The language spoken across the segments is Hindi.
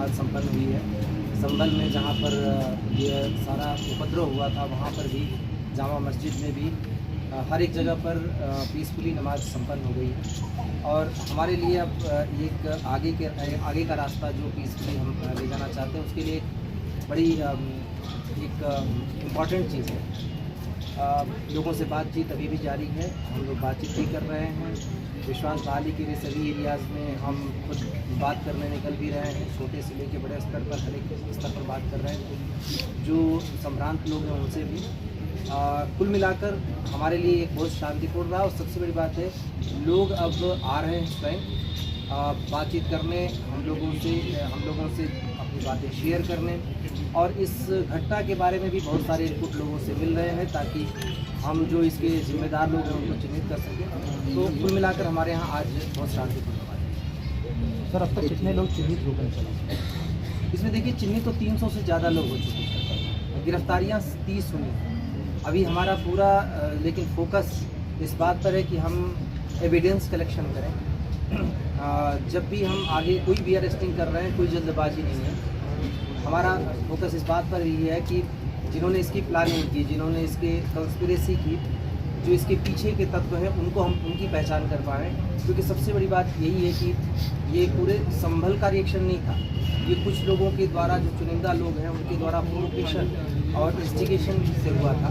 नमाज संपन्न हुई है। संभल में जहाँ पर ये सारा उपद्रव हुआ था वहाँ पर भी जामा मस्जिद में भी हर एक जगह पर पीसफुली नमाज संपन्न हो गई है। और हमारे लिए अब एक आगे का रास्ता जो पीसफुली हम ले जाना चाहते हैं उसके लिए बड़ी एक इम्पॉर्टेंट चीज़ है। लोगों से बातचीत अभी भी जारी है, हम लोग बातचीत भी कर रहे हैं। विश्वास बहाली के लिए सभी एरियाज़ में हम खुद बात करने निकल भी रहे हैं, छोटे से लेकर बड़े स्तर पर हर एक स्तर पर बात कर रहे हैं जो संभ्रांत लोग हैं उनसे भी। कुल मिलाकर हमारे लिए एक बहुत शांतिपूर्ण रहा। और सबसे बड़ी बात है लोग अब आ रहे हैं स्वयं बातचीत करने, हम लोगों से अपनी बातें शेयर करने, और इस घटना के बारे में भी बहुत सारे इनपुट लोगों से मिल रहे हैं ताकि हम जो इसके जिम्मेदार लोग हैं उनको चिन्हित कर सकें। तो कुल मिलाकर हमारे यहाँ आज बहुत शांतिपूर्ण रहा है। सर, अब तक कितने लोग चिन्हित हो गए चला? इसमें देखिए चिन्हित तो 300 से ज़्यादा लोग हो चुके हैं, गिरफ्तारियाँ 30 हुई। अभी हमारा पूरा लेकिन फोकस इस बात पर है कि हम एविडेंस कलेक्शन करें। जब भी हम आगे कोई भी अरेस्टिंग कर रहे हैं कोई जल्दबाजी नहीं है। हमारा फोकस इस बात पर ही है कि जिन्होंने इसकी प्लानिंग की, जिन्होंने इसके कंस्पिरेसी की, जो इसके पीछे के तत्व हैं उनको हम उनकी पहचान कर पाएँ। क्योंकि सबसे बड़ी बात यही है कि ये पूरे संभल का रिएक्शन नहीं था, ये कुछ लोगों के द्वारा जो चुनिंदा लोग हैं उनके द्वारा प्रोवोकेशन और इंस्टिगेशन से हुआ था।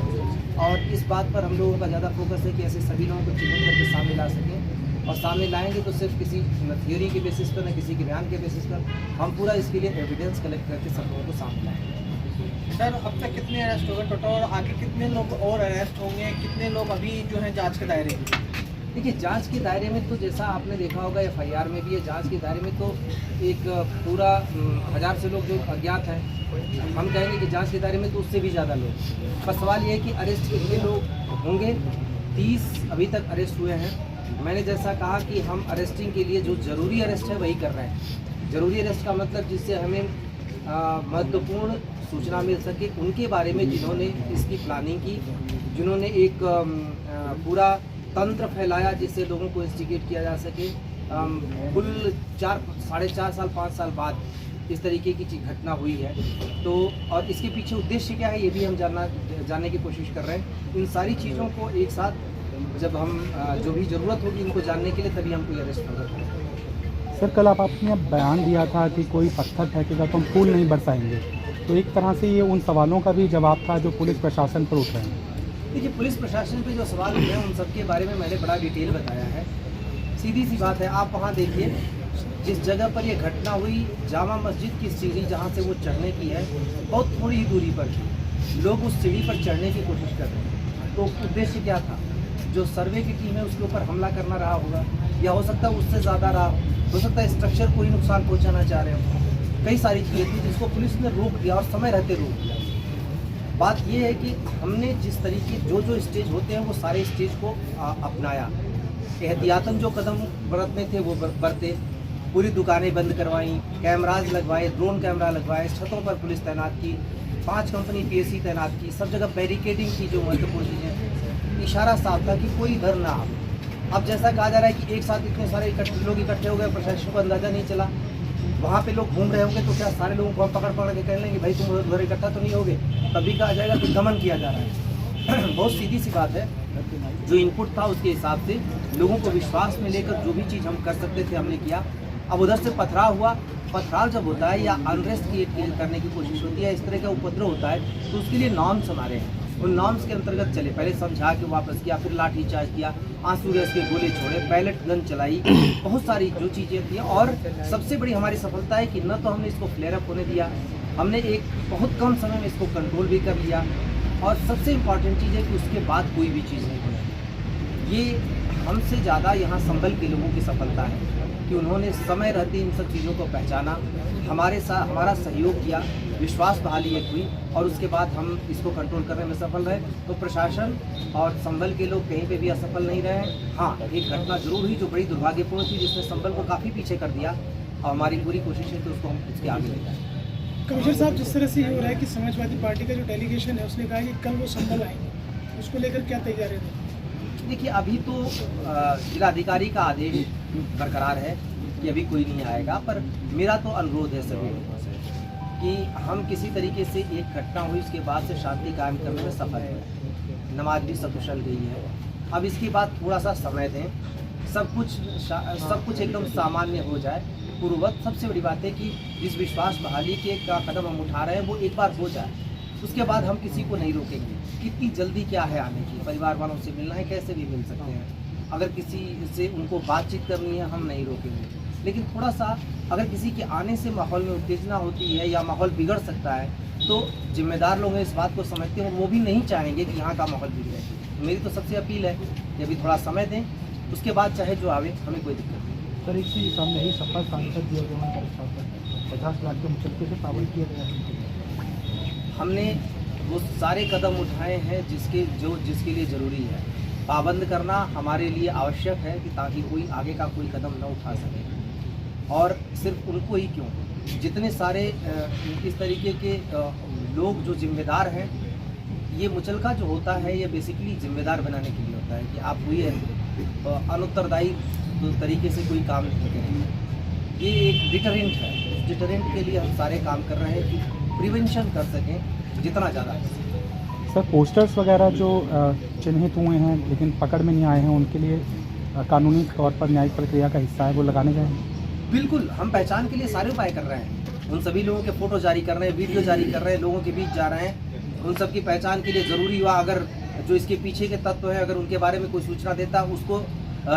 और इस बात पर हम लोगों का ज़्यादा फोकस है कि ऐसे सभी लोगों को चिन्हित करके सामने ला सकें, और सामने लाएंगे तो सिर्फ किसी थ्योरी के बेसिस पर न किसी के बयान के बेसिस पर, हम पूरा इसके लिए एविडेंस कलेक्ट करके सब लोगों को सामने लाएंगे। सर, अब तक कितने अरेस्ट हो गए टोटल, और आगे कितने लोग और अरेस्ट होंगे, कितने लोग अभी जो हैं जांच के दायरे में? देखिए जांच के दायरे में तो जैसा आपने देखा होगा FIR में भी है, जांच के दायरे में तो एक पूरा 1000 से लोग जो अज्ञात हैं, हम कहेंगे कि जांच के दायरे में तो उससे भी ज़्यादा लोग। पर सवाल ये है कि अरेस्ट कितने लोग होंगे। 30 अभी तक अरेस्ट हुए हैं। मैंने जैसा कहा कि हम अरेस्टिंग के लिए जो ज़रूरी अरेस्ट है वही कर रहे हैं। ज़रूरी अरेस्ट का मतलब जिससे हमें महत्वपूर्ण सूचना मिल सके उनके बारे में, जिन्होंने इसकी प्लानिंग की, जिन्होंने एक पूरा तंत्र फैलाया जिससे लोगों को इंस्टिगेट किया जा सके। कुल 4.5 साल 5 साल बाद इस तरीके की घटना हुई है। तो और इसके पीछे उद्देश्य क्या है ये भी हम जानने की कोशिश कर रहे हैं। इन सारी चीज़ों को एक साथ जब हम जो भी ज़रूरत होगी इनको जानने के लिए तभी हम कोई अरेस्ट कर सकते हैं। सर, कल आपने बयान दिया था कि कोई पत्थर फेंकेगा तो हम फूल नहीं बरसाएंगे, तो एक तरह से ये उन सवालों का भी जवाब था जो पुलिस प्रशासन पर उठ रहे हैं। देखिए पुलिस प्रशासन पे जो सवाल उठे हैं उन सब के बारे में मैंने बड़ा डिटेल बताया है। सीधी सी बात है, आप वहाँ देखिए जिस जगह पर ये घटना हुई, जामा मस्जिद की सीढ़ी जहाँ से वो चढ़ने की है बहुत थोड़ी ही दूरी पर थी। लोग उस सीढ़ी पर चढ़ने की कोशिश कर रहे हैं। तो उद्देश्य क्या था? जो सर्वे की टीम है उसके ऊपर हमला करना रहा होगा, या हो सकता है उससे ज़्यादा रहा हो सकता है स्ट्रक्चर को ही नुकसान पहुँचाना चाह रहे हो। कई सारी चीज़ें थी जिसको पुलिस ने रोक दिया और समय रहते रोक दिया। बात ये है कि हमने जिस तरीके जो स्टेज होते हैं वो सारे स्टेज को अपनाया। एहतियातन जो कदम बरतने थे वो बरते। पूरी दुकानें बंद करवाई, कैमराज लगवाए, ड्रोन कैमरा लगवाए, छतों पर पुलिस तैनात की, 5 कंपनी PSC तैनात की, सब जगह बैरिकेडिंग की। जो महत्वपूर्ण चीज़ें, इशारा साफ था कि कोई इधर ना आए। अब जैसा कहा जा रहा है कि एक साथ इतने सारे लोग इकट्ठे हो गए, प्रशासन को अंदाज़ा नहीं चला। वहाँ पे लोग घूम रहे होंगे तो क्या सारे लोगों को पकड़ के कह लेंगे भाई तुम उधर इकट्ठा तो नहीं होगे, तभी कहा जाएगा कि दमन किया जा रहा है। बहुत सीधी सी बात है, जो इनपुट था उसके हिसाब से लोगों को विश्वास में लेकर जो भी चीज़ हम कर सकते थे हमने किया। अब उधर से पथराव हुआ। पथराव जब होता है या अनरेस्ट क्रिएट करने की कोशिश होती है, इस तरह का उपद्रव होता है, तो उसके लिए नॉर्म्स हमारे हैं। उन नॉर्म्स के अंतर्गत चले। पहले समझा के वापस किया, फिर लाठी चार्ज किया, आंसू गैस के गोले छोड़े, पैलेट गन चलाई, बहुत सारी जो चीज़ें थी। और सबसे बड़ी हमारी सफलता है कि न तो हमने इसको फ्लेयर अप होने दिया, हमने एक बहुत कम समय में इसको कंट्रोल भी कर लिया, और सबसे इम्पॉर्टेंट चीज़ है कि उसके बाद कोई भी चीज़ नहीं होती। ये हमसे ज़्यादा यहाँ संभल के लोगों की सफलता है कि उन्होंने समय रहते इन सब चीज़ों को पहचाना, हमारा सहयोग किया, विश्वास बहाली एक हुई, और उसके बाद हम इसको कंट्रोल करने में सफल रहे। तो प्रशासन और संभल के लोग कहीं पे भी असफल नहीं रहे। हाँ, एक घटना जरूर हुई जो बड़ी दुर्भाग्यपूर्ण थी, जिसने संभल को काफ़ी पीछे कर दिया, और हमारी पूरी कोशिश है कि उसको हम इसके आगे ले जाएं। कमिश्नर साहब, जिस तरह से ये हो रहा है कि समाजवादी पार्टी का जो डेलीगेशन है उसने कहा कि कल वो संभल आएंगे, उसको लेकर क्या तैयारी है? देखिए अभी तो जिलाधिकारी का आदेश बरकरार है कि अभी कोई नहीं आएगा, पर मेरा तो अनुरोध है सभी लोगों से कि हम किसी तरीके से एक घटना हुई उसके बाद से शांति कायम करने में सफल हुए, नमाज भी सकुशल गई है। अब इसके बाद थोड़ा सा समय दें, सब कुछ एकदम सामान्य हो जाए पूर्ववत। सबसे बड़ी बात है कि जिस विश्वास बहाली के का कदम हम उठा रहे हैं वो एक बार हो जाए, उसके बाद हम किसी को नहीं रोकेंगे। कितनी जल्दी क्या है आने की, परिवार वालों से मिलना है, कैसे भी मिल सकते हैं। अगर किसी से उनको बातचीत करनी है हम नहीं रोकेंगे, लेकिन थोड़ा सा अगर किसी के आने से माहौल में उत्तेजना होती है या माहौल बिगड़ सकता है तो जिम्मेदार लोग इस बात को समझते हैं, वो भी नहीं चाहेंगे कि यहाँ का माहौल बिगड़े। मेरी तो सबसे अपील है कि अभी थोड़ा समय दें, उसके बाद चाहे जो आवे, हमें कोई दिक्कत नहीं। सर इसी सामने ही सपा सांसद दिया गया 50 लाख के मुचलके से पाबंद किया गया है। हमने वो सारे कदम उठाए हैं जिसके लिए ज़रूरी है। पाबंद करना हमारे लिए आवश्यक है कि ताकि कोई आगे का कोई कदम न उठा सके। और सिर्फ उनको ही क्यों, जितने सारे इस तरीके के लोग जो जिम्मेदार हैं, ये मुचलका जो होता है ये बेसिकली जिम्मेदार बनाने के लिए होता है कि आप कोई अनुत्तरदायी तरीके से कोई काम नहीं करें। ये एक डिटरेंट है, उस डिटरेंट के लिए हम सारे काम कर रहे हैं कि प्रिवेंशन कर सकें जितना ज़्यादा है। सर पोस्टर्स वगैरह जो चिन्हित हुए हैं लेकिन पकड़ में नहीं आए हैं, उनके लिए कानूनी तौर पर न्यायिक प्रक्रिया का हिस्सा है, वो लगाने जाएंगे? बिल्कुल, हम पहचान के लिए सारे उपाय कर रहे हैं। उन सभी लोगों के फ़ोटो जारी कर रहे हैं, वीडियो जारी कर रहे हैं, लोगों के बीच जा रहे हैं। उन सब की पहचान के लिए ज़रूरी हुआ, अगर जो इसके पीछे के तत्व हैं अगर उनके बारे में कोई सूचना देता उसको